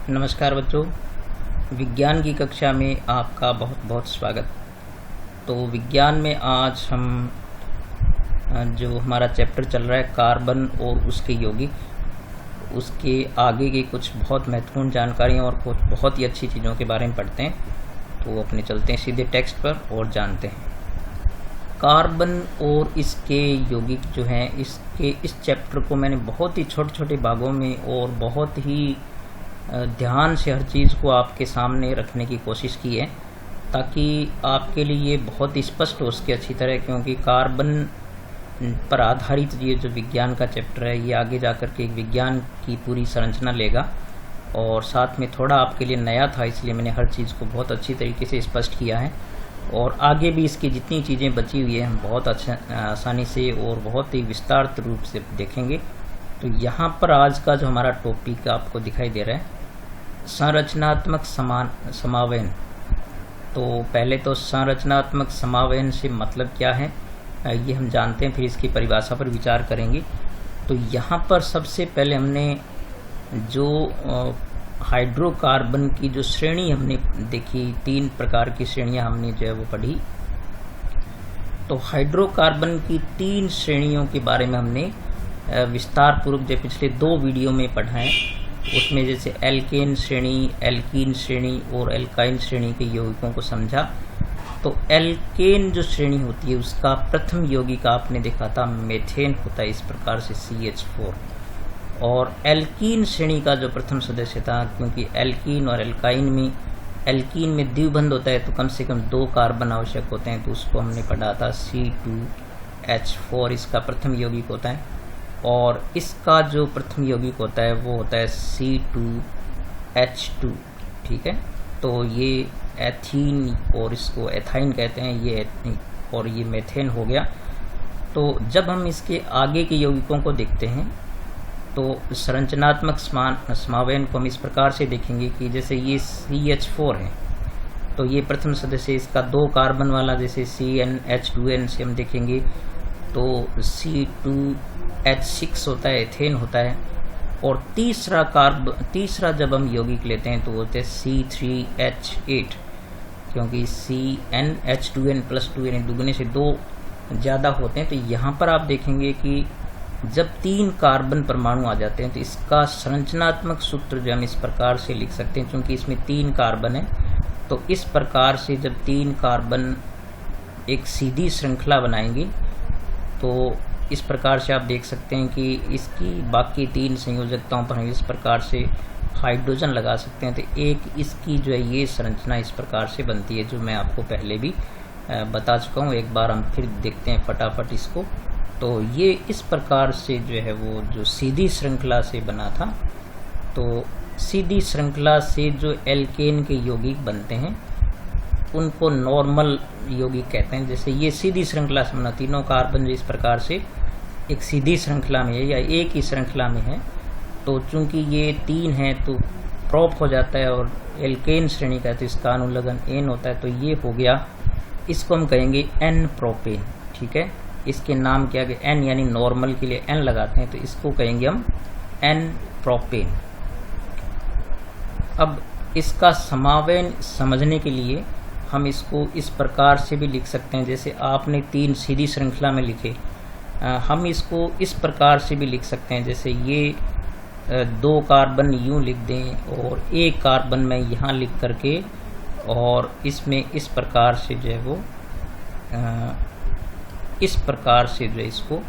नमस्कार बच्चों, विज्ञान की कक्षा में आपका बहुत बहुत स्वागत। तो विज्ञान में आज हम जो हमारा चैप्टर चल रहा है कार्बन और उसके यौगिक, उसके आगे की कुछ बहुत महत्वपूर्ण जानकारियाँ और कुछ बहुत ही अच्छी चीज़ों के बारे में पढ़ते हैं। तो अपने चलते हैं सीधे टेक्स्ट पर और जानते हैं। कार्बन और इसके यौगिक जो हैं, इस चैप्टर को मैंने बहुत ही छोटे छोटे भागों में और बहुत ही ध्यान से हर चीज़ को आपके सामने रखने की कोशिश की है, ताकि आपके लिए बहुत स्पष्ट हो सके अच्छी तरह। क्योंकि कार्बन पर आधारित ये जो विज्ञान का चैप्टर है, ये आगे जाकर के एक विज्ञान की पूरी संरचना लेगा और साथ में थोड़ा आपके लिए नया था, इसलिए मैंने हर चीज़ को बहुत अच्छी तरीके से स्पष्ट किया है। और आगे भी इसकी जितनी चीज़ें बची हुई है हम बहुत आसानी से और बहुत ही विस्तारित रूप से देखेंगे। तो यहाँ पर आज का जो हमारा टॉपिक आपको दिखाई दे रहा है, संरचनात्मक समावयन। तो पहले तो संरचनात्मक समावयन से मतलब क्या है ये हम जानते हैं, फिर इसकी परिभाषा पर विचार करेंगे। तो यहाँ पर सबसे पहले हमने जो हाइड्रोकार्बन की जो श्रेणी हमने देखी, 3 प्रकार की श्रेणियाँ हमने जो है वो पढ़ी। तो हाइड्रोकार्बन की 3 श्रेणियों के बारे में हमने विस्तार पूर्वक जो पिछले 2 वीडियो में पढ़ा है। उसमें जैसे एल्केन श्रेणी, एल्कीन श्रेणी और एल्काइन श्रेणी के यौगिकों को समझा। तो एल्केन जो श्रेणी होती है उसका प्रथम यौगिक आपने देखा था मेथेन होता है, इस प्रकार से CH4। और एल्कीन श्रेणी का जो प्रथम सदस्य था, क्योंकि एल्कीन और एल्कीन में द्विबंध होता है तो कम से कम 2 कार्बन आवश्यक होते हैं, तो उसको हमने पढ़ा था C2H4 इसका प्रथम यौगिक होता है। और इसका जो प्रथम यौगिक होता है वो होता है C2H2, ठीक है। तो ये एथीन और इसको एथाइन कहते हैं, ये और ये मेथेन हो गया। तो जब हम इसके आगे के यौगिकों को देखते हैं तो संरचनात्मक समावयन को हम इस प्रकार से देखेंगे कि जैसे ये CH4 है तो ये प्रथम सदस्य, इसका 2 कार्बन वाला जैसे CnH2n से हम देखेंगे तो C2H6 होता है, एथेन होता है। और तीसरा जब हम यौगिक लेते हैं तो होते हैं C3H8, क्योंकि CnH2n + 2n दुगने से 2 ज़्यादा होते हैं। तो यहाँ पर आप देखेंगे कि जब 3 कार्बन परमाणु आ जाते हैं तो इसका संरचनात्मक सूत्र जो हम इस प्रकार से लिख सकते हैं, क्योंकि इसमें 3 कार्बन है। तो इस प्रकार से जब 3 कार्बन एक सीधी श्रृंखला बनाएंगे तो इस प्रकार से आप देख सकते हैं कि इसकी बाकी 3 संयोजकताओं पर हम इस प्रकार से हाइड्रोजन लगा सकते हैं। तो एक इसकी जो है ये संरचना इस प्रकार से बनती है, जो मैं आपको पहले भी बता चुका हूँ। एक बार हम फिर देखते हैं फटाफट इसको। तो ये इस प्रकार से जो है वो जो सीधी श्रृंखला से बना था। तो सीधी श्रृंखला से जो एल्केन के यौगिक बनते हैं उनको नॉर्मल यौगिक कहते हैं। जैसे ये सीधी श्रृंखला से बना, तीनों कार्बन जो इस प्रकार से एक सीधी श्रृंखला में है या एक ही श्रृंखला में है, तो चूंकि ये 3 है तो प्रोप हो जाता है और एल्केन श्रेणी का है तो इसका अनुलग्न N होता है। तो ये हो गया, इसको हम कहेंगे N प्रोपेन, ठीक है। इसके नाम क्या है, N यानी नॉर्मल के लिए N लगाते हैं, तो इसको कहेंगे हम N प्रोपेन। अब इसका समावयन समझने के लिए हम इसको इस प्रकार से भी लिख सकते हैं। जैसे आपने 3 सीधी श्रृंखला में लिखे, हम इसको इस प्रकार से भी लिख सकते हैं। जैसे ये 2 कार्बन यूं लिख दें और 1 कार्बन में यहाँ लिख करके और इसमें इस प्रकार से जो है वो इस प्रकार से जो है इसको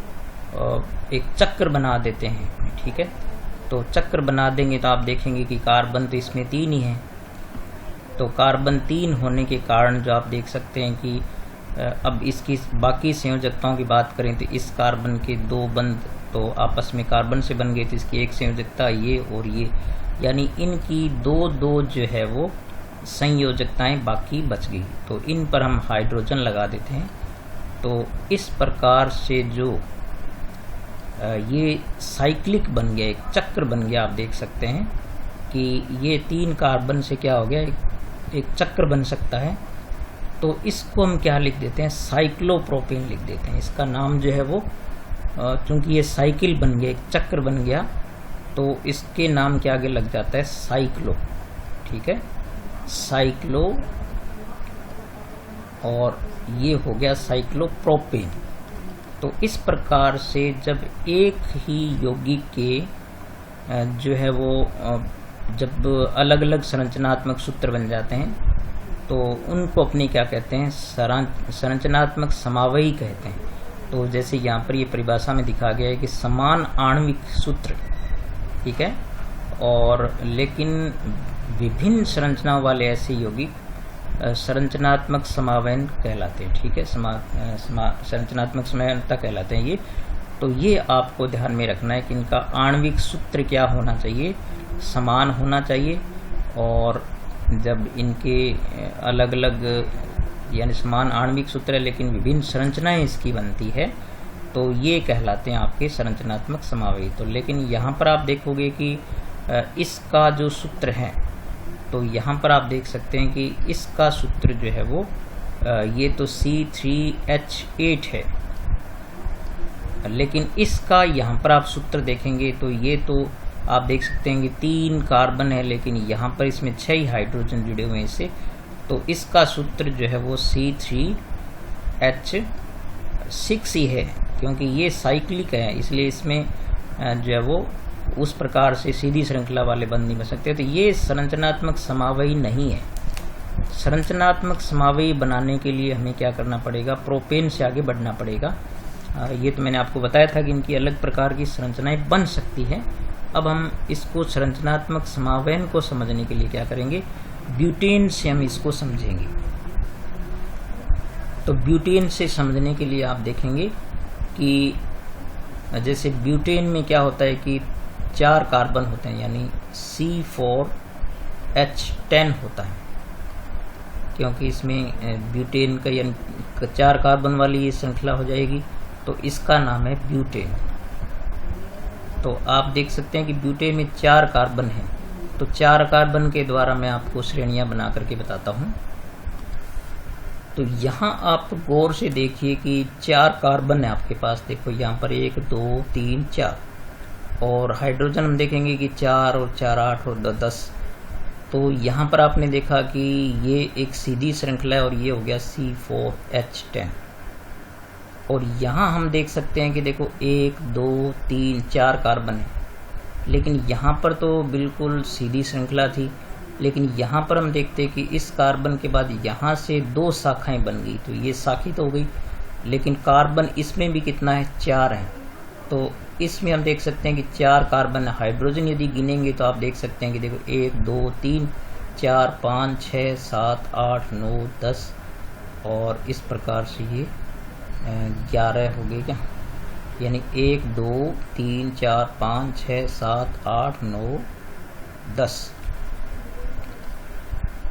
एक चक्र बना देते हैं, ठीक है। तो चक्र बना देंगे तो आप देखेंगे कि कार्बन तो इसमें 3 ही हैं। तो कार्बन 3 होने के कारण जो आप देख सकते हैं कि अब इसकी बाकी संयोजकताओं की बात करें तो इस कार्बन के 2 बंध तो आपस में कार्बन से बन गए, तो इसकी एक संयोजकता ये और ये, यानी इनकी 2 जो है वो संयोजकताएं बाकी बच गई। तो इन पर हम हाइड्रोजन लगा देते हैं। तो इस प्रकार से जो ये साइक्लिक बन गया, एक चक्र बन गया। आप देख सकते हैं कि ये 3 कार्बन से क्या हो गया, एक चक्र बन सकता है। तो इसको हम क्या लिख देते हैं, साइक्लोप्रोपेन लिख देते हैं। इसका नाम जो है वो चूंकि ये साइकिल बन गया, एक चक्र बन गया, तो इसके नाम के आगे लग जाता है साइक्लो, ठीक है, साइक्लो, और ये हो गया साइक्लोप्रोपेन। तो इस प्रकार से जब एक ही यौगिक के जो है वो जब अलग अलग संरचनात्मक सूत्र बन जाते हैं तो उनको अपने क्या कहते हैं, संरचनात्मक समावयी कहते हैं। तो जैसे यहाँ पर ये परिभाषा में दिखा गया है कि समान आणविक सूत्र, ठीक है, और लेकिन विभिन्न संरचनाओं वाले ऐसे यौगिक संरचनात्मक समावयन कहलाते हैं, ठीक है, संरचनात्मक समावयनता कहलाते हैं ये। तो ये आपको ध्यान में रखना है कि इनका आणविक सूत्र क्या होना चाहिए, समान होना चाहिए, और जब इनके अलग अलग यानी समान आणविक सूत्र है लेकिन विभिन्न संरचनाएं इसकी बनती है तो ये कहलाते हैं आपके संरचनात्मक समावयी। तो लेकिन यहाँ पर आप देखोगे कि इसका जो सूत्र है, तो यहाँ पर आप देख सकते हैं कि इसका सूत्र जो है वो ये तो C3H8 है, लेकिन इसका यहाँ पर आप सूत्र देखेंगे तो ये तो आप देख सकते हैं कि 3 कार्बन है, लेकिन यहाँ पर इसमें 6 हाइड्रोजन जुड़े हुए हैं इससे। तो इसका सूत्र जो है वो C3H6 ही है, क्योंकि ये साइक्लिक है, इसलिए इसमें जो है वो उस प्रकार से सीधी श्रृंखला वाले बंध नहीं बन सकते। तो ये संरचनात्मक समावयी नहीं है। संरचनात्मक समावयी बनाने के लिए हमें क्या करना पड़ेगा, प्रोपेन से आगे बढ़ना पड़ेगा। ये तो मैंने आपको बताया था कि इनकी अलग प्रकार की संरचनाएं बन सकती हैं। अब हम इसको संरचनात्मक समावयन को समझने के लिए क्या करेंगे, ब्यूटेन से हम इसको समझेंगे। तो ब्यूटेन से समझने के लिए आप देखेंगे कि जैसे ब्यूटेन में क्या होता है कि 4 कार्बन होते हैं, यानी C4H10 होता है, क्योंकि इसमें ब्यूटेन का यानी 4 कार्बन वाली ये श्रृंखला हो जाएगी, तो इसका नाम है ब्यूटेन। तो आप देख सकते हैं कि ब्यूटेन में 4 कार्बन हैं। तो 4 कार्बन के द्वारा मैं आपको श्रेणियां बना करके बताता हूं। तो यहाँ आप गौर से देखिए कि 4 कार्बन है आपके पास। देखो यहाँ पर 1 2 3 4, और हाइड्रोजन हम देखेंगे कि 4 और 4 8 और 10। तो यहाँ पर आपने देखा कि ये एक सीधी श्रृंखला है और ये हो गया C4H10। और यहाँ हम देख सकते हैं कि देखो 1 2 3 4 कार्बन है, लेकिन यहाँ पर तो बिल्कुल सीधी श्रृंखला थी, लेकिन यहाँ पर हम देखते हैं कि इस कार्बन के बाद यहाँ से 2 शाखाएं बन गई। तो ये शाखित हो गई, लेकिन कार्बन इसमें भी कितना है, 4 है। तो इसमें हम देख सकते हैं कि 4 कार्बन है। हाइड्रोजन यदि गिनेंगे तो आप देख सकते हैं कि देखो 1 2 3 4 5 6 7 8 9 10, और इस प्रकार से ये 11 हो गए क्या, यानी 1 2 3 4 5 6 7 8 9 10।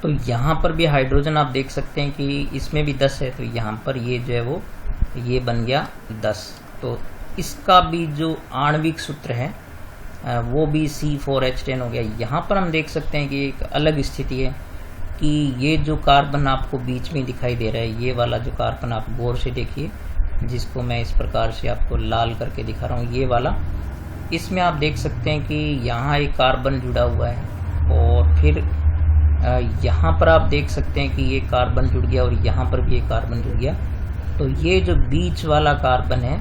तो यहाँ पर भी हाइड्रोजन आप देख सकते हैं कि इसमें भी 10 है, तो यहाँ पर ये जो है वो ये बन गया 10। तो इसका भी जो आणविक सूत्र है वो भी C4H10 हो गया। यहाँ पर हम देख सकते हैं कि एक अलग स्थिति है कि ये जो कार्बन आपको बीच में दिखाई दे रहा है, ये वाला जो कार्बन आप गौर से देखिए, जिसको मैं इस प्रकार से आपको लाल करके दिखा रहा हूँ, ये वाला, इसमें आप देख सकते हैं कि यहाँ एक कार्बन जुड़ा हुआ है, और फिर यहाँ पर आप देख सकते हैं कि ये कार्बन जुड़ गया और यहाँ पर भी एक कार्बन जुड़ गया। तो ये जो बीच वाला कार्बन है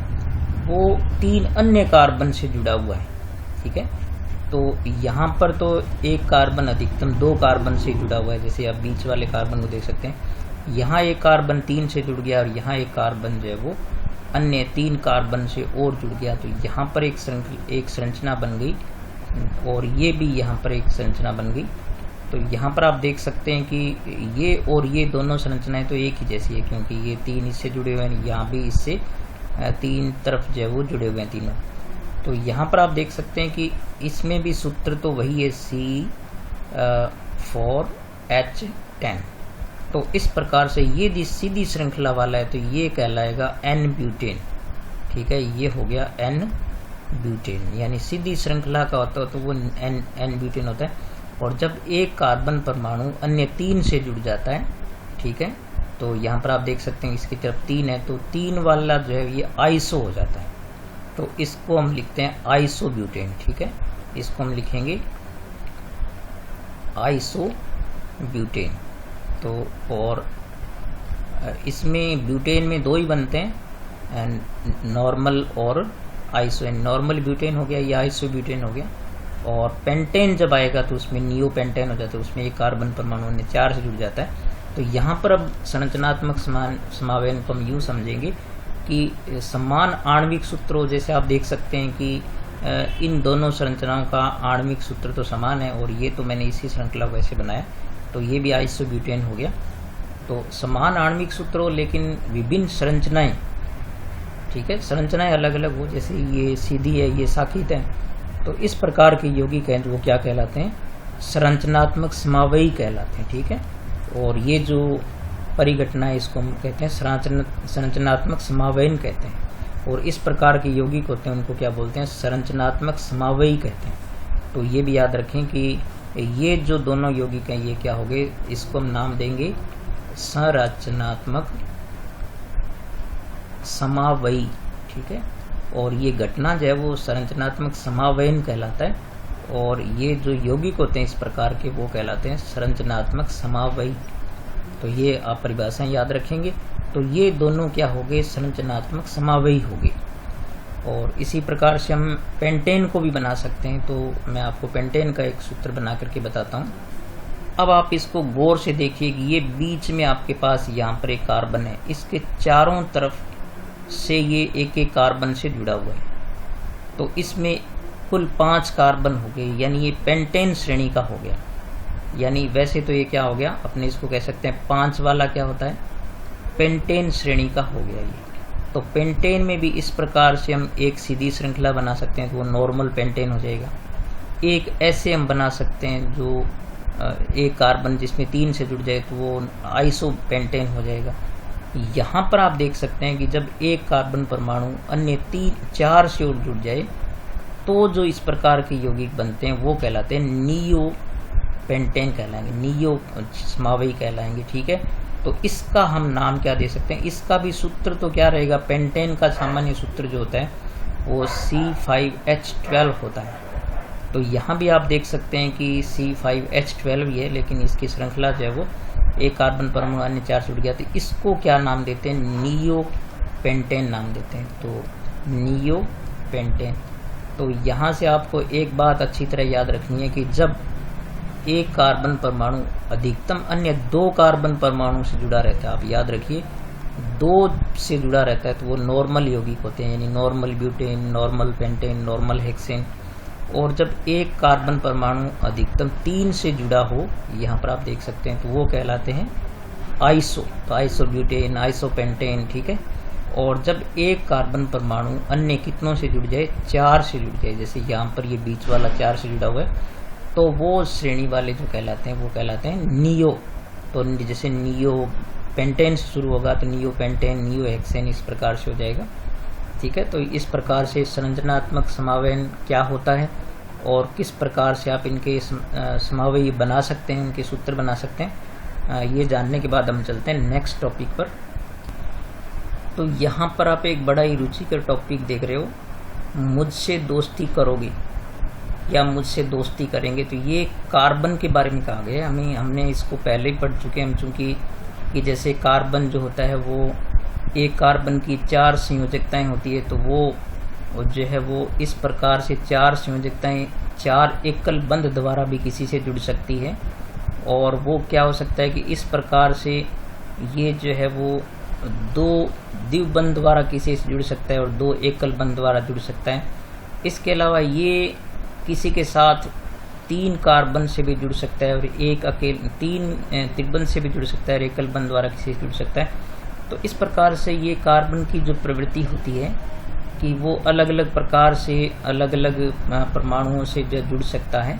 वो 3 अन्य कार्बन से जुड़ा हुआ है, ठीक है। तो यहाँ पर तो एक कार्बन अधिकतम 2 कार्बन से जुड़ा हुआ है, जैसे आप बीच वाले कार्बन को देख सकते हैं। यहाँ एक कार्बन 3 से जुड़ गया और यहाँ एक कार्बन जो है वो अन्य 3 कार्बन से और जुड़ गया। तो यहाँ पर एक संरचना बन गई, और ये भी यहाँ पर एक संरचना बन गई। तो यहाँ पर आप देख सकते हैं कि ये और ये दोनों संरचनाएं तो एक ही जैसी है, क्योंकि ये 3 इससे जुड़े हुए हैं, यहाँ भी इससे 3 तरफ जो है वो जुड़े हुए हैं तीनों। तो यहाँ पर आप देख सकते हैं कि इसमें भी सूत्र तो वही है, C4H10। तो इस प्रकार से ये सीधी श्रृंखला वाला है, तो ये कहलाएगा N ब्यूटेन, ठीक है। ये हो गया N ब्यूटेन, यानी सीधी श्रृंखला का होता है तो वो N ब्यूटेन होता है। और जब एक कार्बन परमाणु अन्य 3 से जुड़ जाता है, ठीक है, तो यहाँ पर आप देख सकते हैं इसकी तरफ 3 है, तो 3 वाला जो है ये आइसो हो जाता है, तो इसको हम लिखते हैं आइसो ब्यूटेन, ठीक है। इसको हम लिखेंगे आइसोब्यूटेन। तो और इसमें ब्यूटेन में 2 ही बनते हैं, नॉर्मल और आइसो। नॉर्मल ब्यूटेन हो गया या आइसोब्यूटेन हो गया। और पेंटेन जब आएगा तो उसमें नियो पेंटेन हो जाता है, उसमें एक कार्बन परमाणु अन्य 4 से जुड़ जाता है। तो यहाँ पर अब संरचनात्मक समावेन को हम यूँ समझेंगे कि समान आणविक सूत्रों, जैसे आप देख सकते हैं कि इन दोनों संरचनाओं का आणविक सूत्र तो समान है, और ये तो मैंने इसी श्रृंखला वैसे बनाया, तो ये भी आइसोब्यूटेन हो गया। तो समान आणविक सूत्रों लेकिन विभिन्न संरचनाएं, ठीक है, संरचनाएं अलग अलग हो, जैसे ये सीधी है, ये साखित है, तो इस प्रकार के यौगिक हैं वो क्या कहलाते हैं, संरचनात्मक समावयी कहलाते हैं। ठीक है, और ये जो परिघटना है इसको हम कहते हैं संरचनात्मक समावयन कहते हैं। और इस प्रकार के यौगिक होते हैं उनको क्या बोलते हैं, संरचनात्मक समावयी कहते हैं। तो ये भी याद रखें कि ये जो दोनों यौगिक हैं ये क्या हो गए, इसको हम नाम देंगे संरचनात्मक समावयी। ठीक है, और ये घटना जो है वो संरचनात्मक समावयन कहलाता है, और ये जो यौगिक होते हैं इस प्रकार के वो कहलाते हैं संरचनात्मक समावयी। तो ये आप परिभाषाएं याद रखेंगे। तो ये दोनों क्या हो गए, संरचनात्मक समावयी हो गए। और इसी प्रकार से हम पेंटेन को भी बना सकते हैं। तो मैं आपको पेंटेन का एक सूत्र बना करके बताता हूँ। अब आप इसको गौर से देखिए कि ये बीच में आपके पास यहाँ पर एक कार्बन है, इसके चारों तरफ से ये एक एक कार्बन से जुड़ा हुआ है। तो इसमें कुल 5 कार्बन हो गए, यानी ये पेंटेन श्रेणी का हो गया। यानी वैसे तो ये क्या हो गया, अपने इसको कह सकते हैं 5 वाला क्या होता है, पेंटेन श्रेणी का हो गया ये। तो पेंटेन में भी इस प्रकार से हम एक सीधी श्रृंखला बना सकते हैं तो वो नॉर्मल पेंटेन हो जाएगा। एक ऐसे हम बना सकते हैं जो एक कार्बन जिसमें 3 से जुड़ जाए तो वो आइसो पेंटेन हो जाएगा। यहाँ पर आप देख सकते हैं कि जब एक कार्बन परमाणु अन्य 4 से और जुड़ जाए तो जो इस प्रकार के यौगिक बनते हैं वो कहलाते हैं नियो पेंटेन कहलाएंगे, नियो समावयी कहलाएंगे। ठीक है, तो इसका हम नाम क्या दे सकते हैं, इसका भी सूत्र तो क्या रहेगा, पेंटेन का सामान्य सूत्र जो होता है वो C5H12 होता है। तो यहाँ भी आप देख सकते हैं कि C5H12 ही है, लेकिन इसकी श्रृंखला जो है वो एक कार्बन परमाणु अन्य 4 से जुड़ गया, तो इसको क्या नाम देते हैं, नियो पेंटेन नाम देते हैं। तो नियो पेंटेन। तो यहाँ से आपको एक बात अच्छी तरह याद रखनी है कि जब एक कार्बन परमाणु अधिकतम अन्य 2 कार्बन परमाणु से जुड़ा रहता है, आप याद रखिए 2 से जुड़ा रहता है, तो वो नॉर्मल यौगिक होते हैं, यानी normal butane, normal pentane, normal hexane. और जब एक कार्बन परमाणु अधिकतम 3 से जुड़ा हो, यहाँ पर आप देख सकते हैं, तो वो कहलाते हैं आइसो। तो आइसोब्यूटेन, आइसोपेंटेन। ठीक है, और जब एक कार्बन परमाणु अन्य कितनों से जुड़ जाए, 4 से जुड़ जाए, जैसे यहाँ पर ये बीच वाला 4 से जुड़ा हुआ है, तो वो श्रेणी वाले जो कहलाते हैं वो कहलाते हैं नियो। तो जैसे नियो पेंटेन से शुरू होगा तो नियो पेंटेन, नियो हेक्सेन, इस प्रकार से हो जाएगा। ठीक है, तो इस प्रकार से संरचनात्मक समावयन क्या होता है और किस प्रकार से आप इनके समावयी बना सकते हैं, इनके सूत्र बना सकते हैं, ये जानने के बाद हम चलते हैं नेक्स्ट टॉपिक पर। तो यहाँ पर आप एक बड़ा ही रुचिकर टॉपिक देख रहे हो, मुझसे दोस्ती करोगे या मुझसे दोस्ती करेंगे। तो ये कार्बन के बारे में कहा गया है, हमने इसको पहले ही पढ़ चुके हैं हम, चूँकि कि जैसे कार्बन जो होता है वो एक कार्बन की 4 संयोजकताएं होती है, तो वो जो है वो इस प्रकार से 4 संयोजकताएं 4 एकल बंध द्वारा भी किसी से जुड़ सकती है। और वो क्या हो सकता है कि इस प्रकार से ये जो है वो 2 द्विबंध द्वारा किसी से जुड़ सकता है और 2 एकल बंध द्वारा जुड़ सकता है। इसके अलावा ये किसी के साथ 3 कार्बन से भी जुड़ सकता है और 3 त्रिबंध से भी जुड़ सकता है और एकल बंध द्वारा किसी से जुड़ सकता है। तो इस प्रकार से ये कार्बन की जो प्रवृत्ति होती है कि वो अलग अलग प्रकार से अलग अलग परमाणुओं से जो जुड़ सकता है।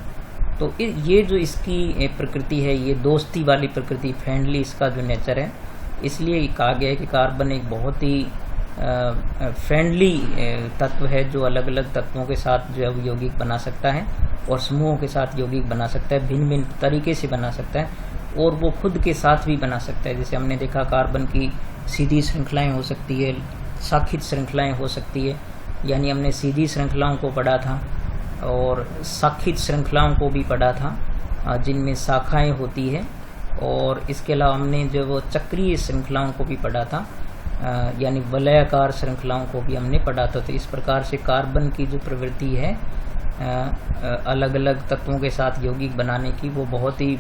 तो ये जो इसकी प्रकृति है ये दोस्ती वाली प्रकृति, फ्रेंडली इसका जो नेचर है, इसलिए कहा गया है कि कार्बन एक बहुत ही फ्रेंडली तत्व है जो अलग अलग तत्वों के साथ जो है यौगिक बना सकता है और समूहों के साथ यौगिक बना सकता है, भिन्न भिन्न तरीके से बना सकता है और वो खुद के साथ भी बना सकता है। जैसे हमने देखा कार्बन की सीधी श्रृंखलाएं हो सकती है, शाखित श्रृंखलाएं हो सकती है, यानी हमने सीधी श्रृंखलाओं को पढ़ा था और शाखित श्रृंखलाओं को भी पढ़ा था जिनमें शाखाएं होती है, और इसके अलावा हमने जो वो चक्रीय श्रृंखलाओं को भी पढ़ा था, यानी वलयाकार श्रृंखलाओं को भी हमने पढ़ा था। तो इस प्रकार से कार्बन की जो प्रवृत्ति है अलग अलग तत्वों के साथ यौगिक बनाने की, वो बहुत ही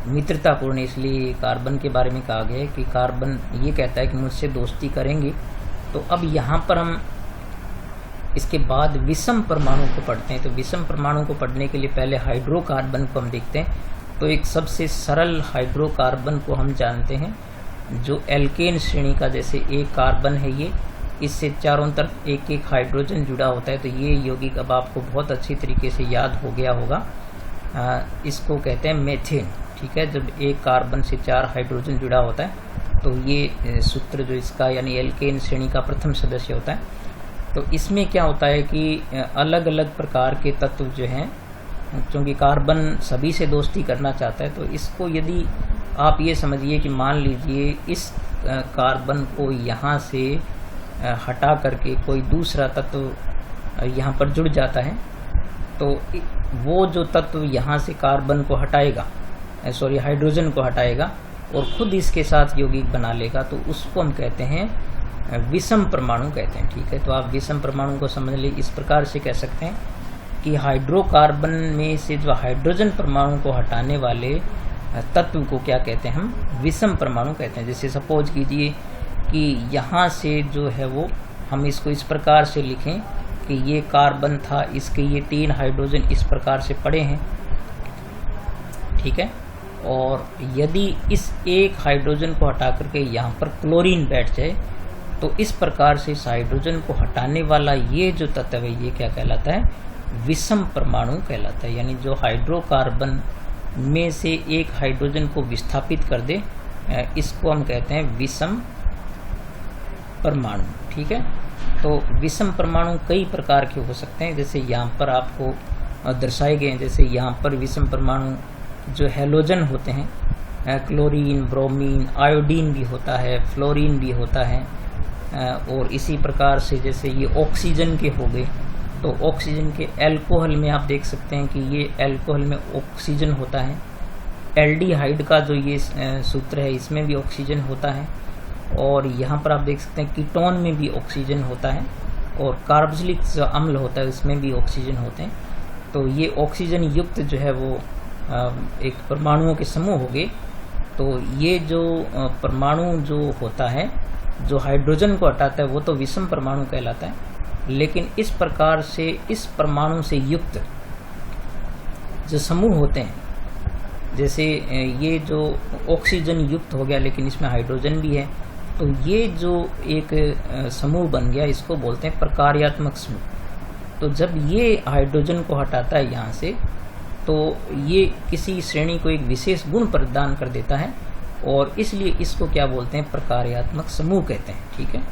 मित्रतापूर्ण, इसलिए कार्बन के बारे में कहा गया है कि कार्बन ये कहता है कि मुझसे दोस्ती करेंगे। तो अब यहाँ पर हम इसके बाद विषम परमाणु को पढ़ते हैं। तो विषम परमाणु को पढ़ने के लिए पहले हाइड्रोकार्बन को हम देखते हैं। तो एक सबसे सरल हाइड्रोकार्बन को हम जानते हैं जो एल्केन श्रेणी का, जैसे एक कार्बन है ये, इससे चारों तरफ एक एक हाइड्रोजन जुड़ा होता है। तो ये यौगिक अब आपको बहुत अच्छी तरीके से याद हो गया होगा। इसको कहते हैं मेथेन। ठीक है, जब एक कार्बन से 4 हाइड्रोजन जुड़ा होता है तो ये सूत्र जो इसका यानी एल्केन श्रेणी का प्रथम सदस्य होता है। तो इसमें क्या होता है कि अलग अलग प्रकार के तत्व जो हैं, क्योंकि कार्बन सभी से दोस्ती करना चाहता है, तो इसको यदि आप ये समझिए कि मान लीजिए इस कार्बन को यहाँ से हटा करके कोई दूसरा तत्व यहाँ पर जुड़ जाता है, तो वो जो तत्व यहाँ से कार्बन को हटाएगा, हाइड्रोजन को हटाएगा और खुद इसके साथ यौगिक बना लेगा, तो उसको हम कहते हैं विषम परमाणु कहते हैं। ठीक है, तो आप विषम परमाणु को समझ लीजिए इस प्रकार से कह सकते हैं कि हाइड्रोकार्बन में से जो हाइड्रोजन परमाणु को हटाने वाले तत्व को क्या कहते हैं, हम विषम परमाणु कहते हैं। जैसे सपोज कीजिए कि यहाँ से जो है वो हम इसको इस प्रकार से लिखें कि ये कार्बन था, इसके ये 3 हाइड्रोजन इस प्रकार से पड़े हैं। ठीक है, और यदि इस एक हाइड्रोजन को हटा करके यहाँ पर क्लोरीन बैठ जाए तो इस प्रकार से इस हाइड्रोजन को हटाने वाला ये जो तत्व है ये क्या कहलाता है, विषम परमाणु कहलाता है। यानी जो हाइड्रोकार्बन में से एक हाइड्रोजन को विस्थापित कर दे, इसको हम कहते हैं विषम परमाणु। ठीक है, तो विषम परमाणु कई प्रकार के हो सकते हैं, जैसे यहाँ पर आपको दर्शाए गए हैं। जैसे यहाँ पर विषम परमाणु जो हैलोजन होते हैं, क्लोरीन, ब्रोमीन, आयोडीन भी होता है, फ्लोरीन भी होता है, और इसी प्रकार से जैसे ये ऑक्सीजन के हो गए, तो ऑक्सीजन के एल्कोहल में आप देख सकते हैं कि ये एल्कोहल में ऑक्सीजन होता है। एल्डिहाइड का जो ये सूत्र है इसमें भी ऑक्सीजन होता है, और यहाँ पर आप देख सकते हैं कीटोन में भी ऑक्सीजन होता है, और कार्बोक्सिलिक जो अम्ल होता है उसमें भी ऑक्सीजन होते हैं। तो ये ऑक्सीजन युक्त जो है वो एक परमाणुओं के समूह हो गए। तो ये जो परमाणु जो होता है जो हाइड्रोजन को हटाता है वो तो विषम परमाणु कहलाता है, लेकिन इस प्रकार से इस परमाणु से युक्त जो समूह होते हैं, जैसे ये जो ऑक्सीजन युक्त हो गया लेकिन इसमें हाइड्रोजन भी है, तो ये जो एक समूह बन गया इसको बोलते हैं प्रकार्यात्मक समूह। तो जब ये हाइड्रोजन को हटाता है यहाँ से, तो ये किसी श्रेणी को एक विशेष गुण प्रदान कर देता है, और इसलिए इसको क्या बोलते हैं, प्रकार्यात्मक समूह कहते हैं। ठीक है,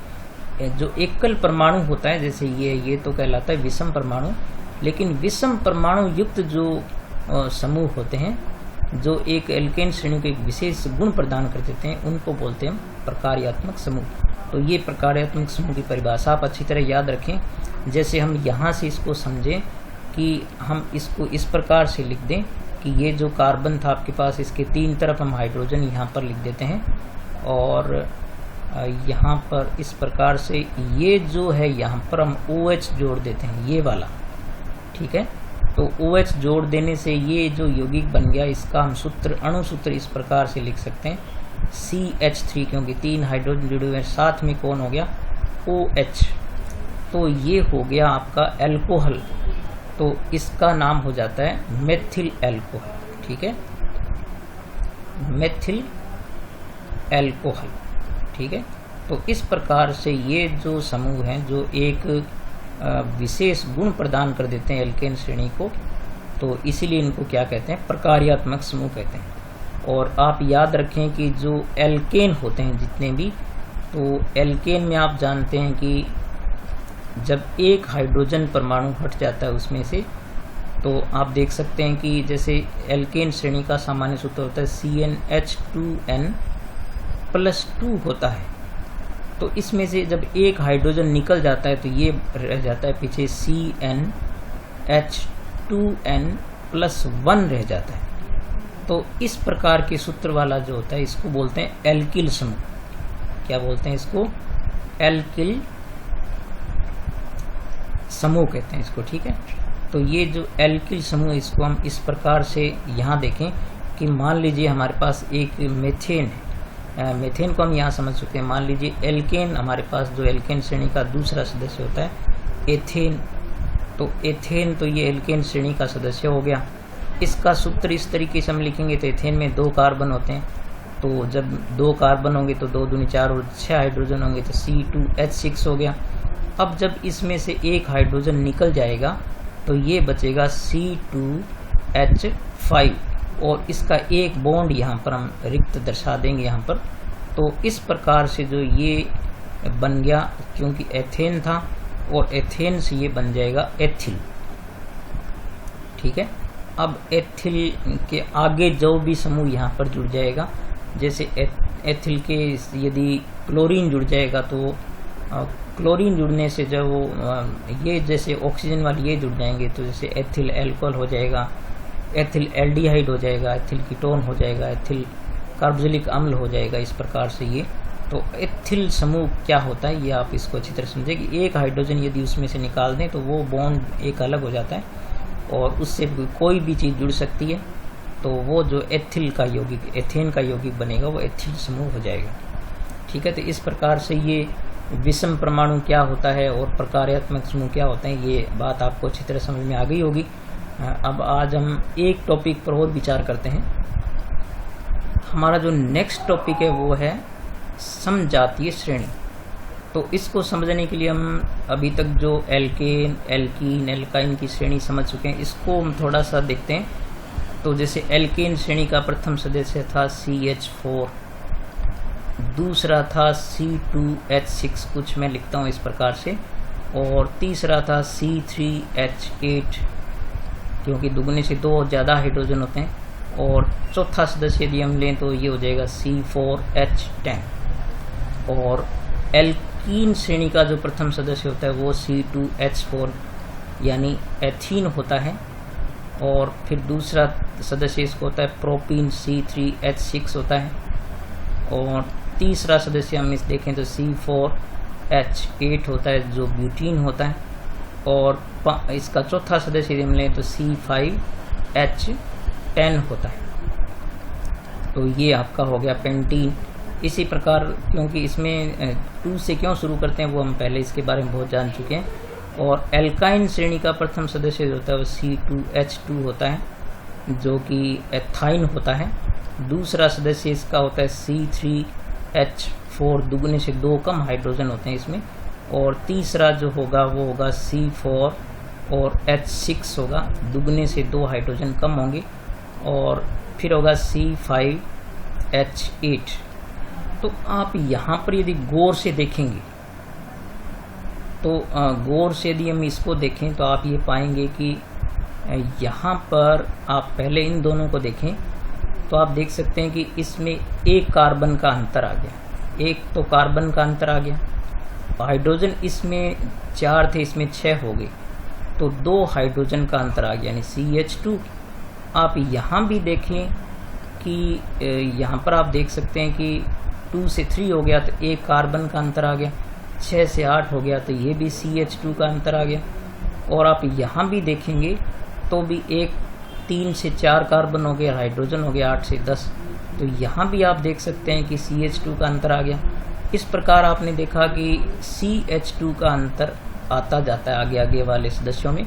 जो एकल परमाणु होता है जैसे ये तो कहलाता है विषम परमाणु, लेकिन विषम परमाणु युक्त जो समूह होते हैं जो एक एल्केन श्रेणी को एक विशेष गुण प्रदान कर देते हैं, उनको बोलते हैं प्रकार्यात्मक समूह। तो ये प्रकार्यात्मक समूह की परिभाषा आप अच्छी तरह याद रखें। जैसे हम यहाँ से इसको समझें कि हम इसको इस प्रकार से लिख दें कि ये जो कार्बन था आपके पास, इसके 3 तरफ हम हाइड्रोजन यहाँ पर लिख देते हैं, और यहाँ पर इस प्रकार से ये जो है यहाँ पर हम OH जोड़ देते हैं, ये वाला। ठीक है, तो OH जोड़ देने से ये जो यौगिक बन गया इसका हम सूत्र, अणु सूत्र इस प्रकार से लिख सकते हैं CH3, क्योंकि 3 हाइड्रोजन जुड़े हुए हैं, साथ में कौन हो गया, OH। तो ये हो गया आपका एल्कोहल, तो इसका नाम हो जाता है मेथिल एल्कोहल। ठीक है, मेथिल एल्कोहल। ठीक है, तो इस प्रकार से ये जो समूह हैं जो एक विशेष गुण प्रदान कर देते हैं एल्केन श्रेणी को, तो इसीलिए इनको क्या कहते हैं, प्रकार्यात्मक समूह कहते हैं। और आप याद रखें कि जो एल्केन होते हैं जितने भी, तो एल्केन में आप जानते हैं कि जब एक हाइड्रोजन परमाणु हट जाता है उसमें से, तो आप देख सकते हैं कि जैसे एल्केन श्रेणी का सामान्य सूत्र होता है CnH2n+2 होता है। तो इसमें से जब एक हाइड्रोजन निकल जाता है तो ये रह जाता है पीछे H2N+1 रह जाता है। तो इस प्रकार के सूत्र वाला जो होता है इसको बोलते हैं एल्किल समूह। क्या बोलते हैं इसको? एल्किल समूह कहते हैं इसको, ठीक है। तो ये जो एल्किल समूह इसको हम इस प्रकार से यहाँ देखें कि मान लीजिए हमारे पास एक मेथेन है। मेथेन को हम यहाँ समझ चुके हैं। मान लीजिए एल्केन, हमारे पास जो एल्केन श्रेणी का दूसरा सदस्य होता है एथेन। तो एथेन तो ये एल्केन श्रेणी का सदस्य हो गया। इसका सूत्र इस तरीके से हम लिखेंगे तो एथेन में 2 कार्बन होते हैं। तो जब 2 कार्बन होंगे तो 2 दूनी 4 और 6 हाइड्रोजन होंगे तो C2H6 हो गया। अब जब इसमें से एक हाइड्रोजन निकल जाएगा तो ये बचेगा C2H5 और इसका एक बॉन्ड यहाँ पर हम रिक्त दर्शा देंगे यहाँ पर। तो इस प्रकार से जो ये बन गया, क्योंकि एथेन था और एथेन से ये बन जाएगा एथिल, ठीक है। अब एथिल के आगे जो भी समूह यहाँ पर जुड़ जाएगा, जैसे एथिल के यदि क्लोरीन जुड़ जाएगा तो क्लोरीन जुड़ने से जब वो ये जैसे ऑक्सीजन वाले ये जुड़ जाएंगे तो जैसे एथिल एल्कोहल हो जाएगा, एथिल एल्डिहाइड हो जाएगा, एथिल कीटोन हो जाएगा, एथिल कार्बोक्सिलिक अम्ल हो जाएगा। इस प्रकार से ये तो एथिल समूह क्या होता है ये आप इसको अच्छी तरह समझे कि एक हाइड्रोजन यदि उसमें से निकाल दें तो वो बॉन्ड एक अलग हो जाता है और उससे कोई भी चीज़ जुड़ सकती है। तो वो जो एथिल का यौगिक, एथेन का यौगिक बनेगा वो एथिल समूह हो जाएगा, ठीक है। तो इस प्रकार से ये विषम परमाणु क्या होता है और प्रकार्यात्मक समूह क्या होते हैं ये बात आपको अच्छी तरह समझ में आ गई होगी। अब आज हम एक टॉपिक पर और विचार करते हैं। हमारा जो नेक्स्ट टॉपिक है वो है समजातीय श्रेणी। तो इसको समझने के लिए हम अभी तक जो एल्केन, एल्कीन, एल्काइन की श्रेणी समझ चुके हैं, इसको हम थोड़ा सा देखते हैं। तो जैसे एल्केन श्रेणी का प्रथम सदस्य था CH4, दूसरा था C2H6, कुछ मैं लिखता हूँ इस प्रकार से, और तीसरा था C3H8 क्योंकि दुगने से 2 ज़्यादा हाइड्रोजन होते हैं, और चौथा सदस्य यदि हम लें तो ये हो जाएगा C4H10। और एल्कीन श्रेणी का जो प्रथम सदस्य होता है वो C2H4 यानी एथीन होता है, और फिर दूसरा सदस्य इसको होता है प्रोपीन C3H6 होता है, और तीसरा सदस्य हम इस देखें तो C4H8 होता है जो ब्यूटीन होता है, और इसका चौथा सदस्य यदि हम लें तो C5H10 होता है। तो ये आपका हो गया पेंटीन। इसी प्रकार क्योंकि इसमें 2 से क्यों शुरू करते हैं वो हम पहले इसके बारे में बहुत जान चुके हैं। और एल्काइन श्रेणी का प्रथम सदस्य जो होता है वो C2H2 होता है जो कि एथाइन होता है। दूसरा सदस्य इसका होता है C3H4, दुगने से 2 कम हाइड्रोजन होते हैं इसमें, और तीसरा जो होगा वो होगा C4 और H6 होगा, दुगने से 2 हाइड्रोजन कम होंगे, और फिर होगा C5H8। तो आप यहाँ पर यदि गौर से देखेंगे तो गौर से यदि हम इसको देखें तो आप ये पाएंगे कि यहाँ पर आप पहले इन दोनों को देखें तो आप देख सकते हैं कि इसमें एक कार्बन का अंतर आ गया, एक तो कार्बन का अंतर आ गया। हाइड्रोजन इसमें 4 थे, इसमें 6 हो गए, तो 2 हाइड्रोजन का अंतर आ गया यानी CH2। आप यहाँ भी देखें कि यहाँ पर आप देख सकते हैं कि 2 से 3 हो गया तो एक कार्बन का अंतर आ गया, 6 से 8 हो गया तो ये भी CH2 का अंतर आ गया। और आप यहाँ भी देखेंगे तो भी 3 से 4 कार्बन हो गया, हाइड्रोजन हो गया 8 से 10, तो यहाँ भी आप देख सकते हैं कि CH2 का अंतर आ गया। इस प्रकार आपने देखा कि CH2 का अंतर आता जाता है आगे आगे वाले सदस्यों में।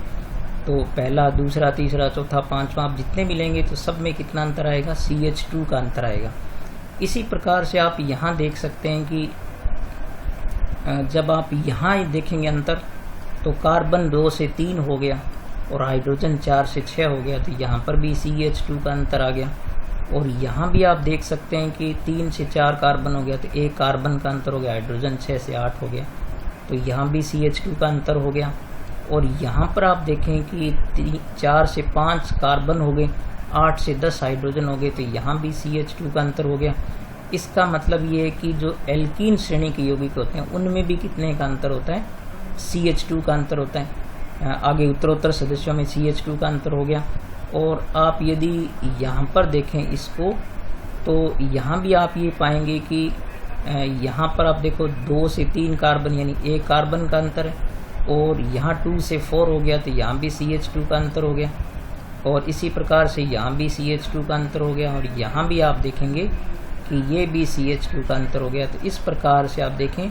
तो पहला, दूसरा, तीसरा, चौथा, पांचवा आप जितने भी लेंगे तो सब में कितना अंतर आएगा, CH2 का अंतर आएगा। इसी प्रकार से आप यहाँ देख सकते हैं कि जब आप यहाँ देखेंगे अंतर तो कार्बन 2 से 3 हो गया और हाइड्रोजन 4 से 6 हो गया, तो यहाँ पर भी CH2 का अंतर आ गया। और यहाँ भी आप देख सकते हैं कि 3 से 4 कार्बन हो गया तो एक कार्बन का अंतर हो गया, हाइड्रोजन 6 से 8 हो गया, तो यहाँ भी CH2 का अंतर हो गया। और यहाँ पर आप देखें कि 4 से 5 कार्बन हो गए, 8 से 10 हाइड्रोजन हो गए, तो यहाँ भी CH2 का अंतर हो गया। इसका मतलब ये है कि जो एल्कीन श्रेणी के यौगिक होते हैं उनमें भी कितने का अंतर होता है, CH2 का अंतर होता है। आगे उत्तरोत्तर सदस्यों में CH2 का अंतर हो गया। और आप यदि यहाँ पर देखें इसको तो यहाँ भी आप ये पाएंगे कि यहाँ पर आप देखो 2 से 3 कार्बन यानी 1 कार्बन का अंतर है, और यहाँ 2 से 4 हो गया तो यहाँ भी CH2 का अंतर हो गया, और इसी प्रकार से यहाँ भी CH2 का अंतर हो गया, और यहाँ भी आप देखेंगे कि ये भी CH2 का अंतर हो गया। तो इस प्रकार से आप देखें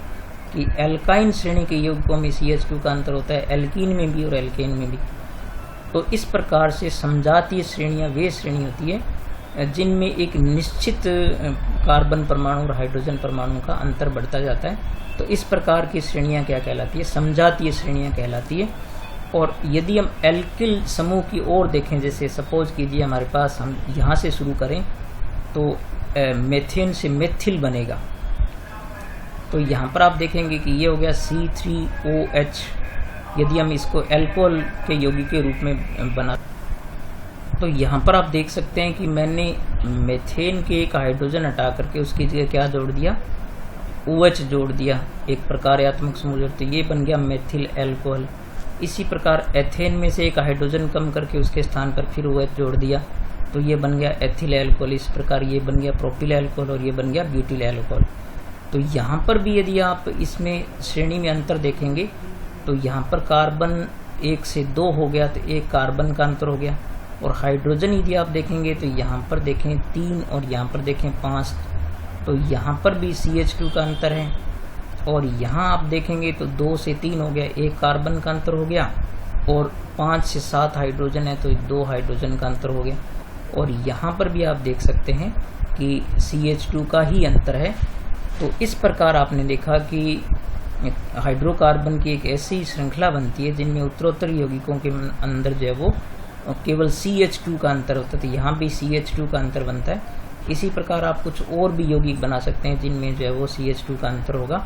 कि एल्काइन श्रेणी के यौगिकों में CH2 का अंतर होता है, एल्कीन में भी और एल्केन में भी। तो इस प्रकार से समजातीय श्रेणियाँ वे श्रेणी होती है जिनमें एक निश्चित कार्बन परमाणु और हाइड्रोजन परमाणु का अंतर बढ़ता जाता है। तो इस प्रकार की श्रेणियाँ क्या कहलाती है? समजातीय श्रेणियाँ कहलाती है। और यदि हम एल्किल समूह की ओर देखें, जैसे सपोज कीजिए हमारे पास, हम यहाँ से शुरू करें तो मेथेन से मेथिल बनेगा, तो यहाँ पर आप देखेंगे कि ये हो गया C3OH। यदि हम इसको अल्कोहल के यौगिक के रूप में बना, तो यहाँ पर आप देख सकते हैं कि मैंने मेथेन के एक हाइड्रोजन हटा करके उसकी जगह क्या जोड़ दिया? OH जोड़ दिया, एक प्रकार्यात्मक समूह जोड़, तो ये बन गया मेथिल अल्कोहल। इसी प्रकार एथेन में से एक हाइड्रोजन कम करके उसके स्थान पर फिर OH जोड़ दिया, तो ये बन गया एथिल अल्कोहल। इस प्रकार ये बन गया प्रोपिल अल्कोहल और ये बन गया ब्यूटिल अल्कोहल। तो यहाँ पर भी यदि आप इसमें श्रेणी में अंतर देखेंगे तो यहाँ पर कार्बन 1 से 2 हो गया तो 1 कार्बन का अंतर हो गया, और हाइड्रोजन यदि आप देखेंगे तो यहाँ पर देखें 3 और यहाँ पर देखें 5, तो यहाँ पर भी CH2 का अंतर है। और यहाँ आप देखेंगे तो 2 से 3 हो गया, 1 कार्बन का अंतर हो गया, और 5 से 7 हाइड्रोजन है तो 2 हाइड्रोजन का अंतर हो गया। और यहाँ पर भी आप देख सकते हैं कि CH2 का ही अंतर है। तो इस प्रकार आपने देखा कि हाइड्रोकार्बन की एक ऐसी श्रृंखला बनती है जिनमें उत्तरोत्तर यौगिकों के अंदर जो है वो केवल CH2 का अंतर होता है, तो यहाँ भी CH2 का अंतर बनता है। इसी प्रकार आप कुछ और भी यौगिक बना सकते हैं जिनमें जो है वो CH2 का अंतर होगा।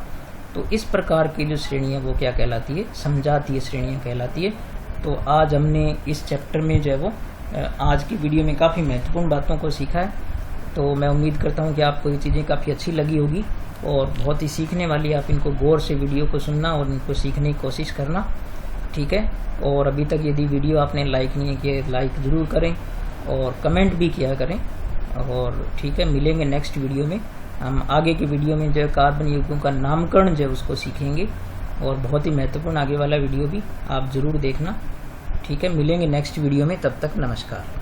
तो इस प्रकार की जो श्रेणी है वो क्या कहलाती है? समजातीय श्रेणियाँ कहलाती है। तो आज हमने इस चैप्टर में जो है वो आज की वीडियो में काफ़ी महत्वपूर्ण बातों को सीखा है। तो मैं उम्मीद करता हूँ कि आपको ये चीज़ें काफ़ी अच्छी लगी होगी और बहुत ही सीखने वाली। आप इनको गौर से वीडियो को सुनना और इनको सीखने की कोशिश करना, ठीक है। और अभी तक यदि वीडियो आपने लाइक नहीं किया, लाइक ज़रूर करें और कमेंट भी किया करें। और ठीक है, मिलेंगे नेक्स्ट वीडियो में। हम आगे की वीडियो में जो है कार्बन यौगिकों का नामकरण जो है उसको सीखेंगे, और बहुत ही महत्वपूर्ण आगे वाला वीडियो भी आप ज़रूर देखना, ठीक है। मिलेंगे नेक्स्ट वीडियो में, तब तक नमस्कार।